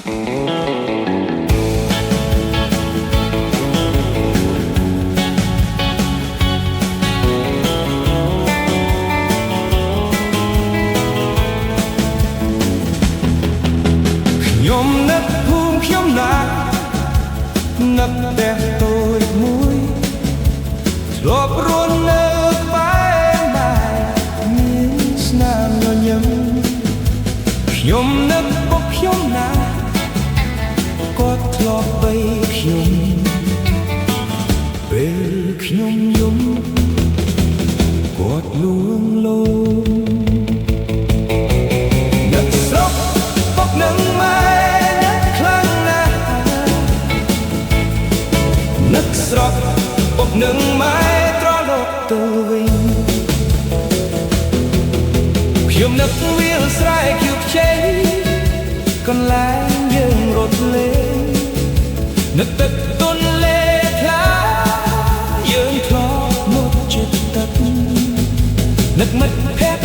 ខ្ញុំនឹកភូមិខ្ញុំណាស់នឹកតែតូចមួយធ្លាប់រស់នៅក្បែរម៉ែមានស្នាមញញឹមខ្ញុំនឹកពុកខ្ញុំណាស់គាត់ធ្លាប់បីខ្ញុំពេលខ្ញុំយំគាត់លួងលោមនឹកស្រុកពុកនឹងម៉ែនឹកស្រុកពុកនឹងម៉ែត្រឡប់ទៅវិញខ្ញុំនឹកវាលស្រែខៀវខ្ចីកន្លែងយើងរត់លេងនឹកទឹកទន្លេថ្លាយើងធ្លាប់មកចិត្តទឹកនឹកមិត្តភក្តិ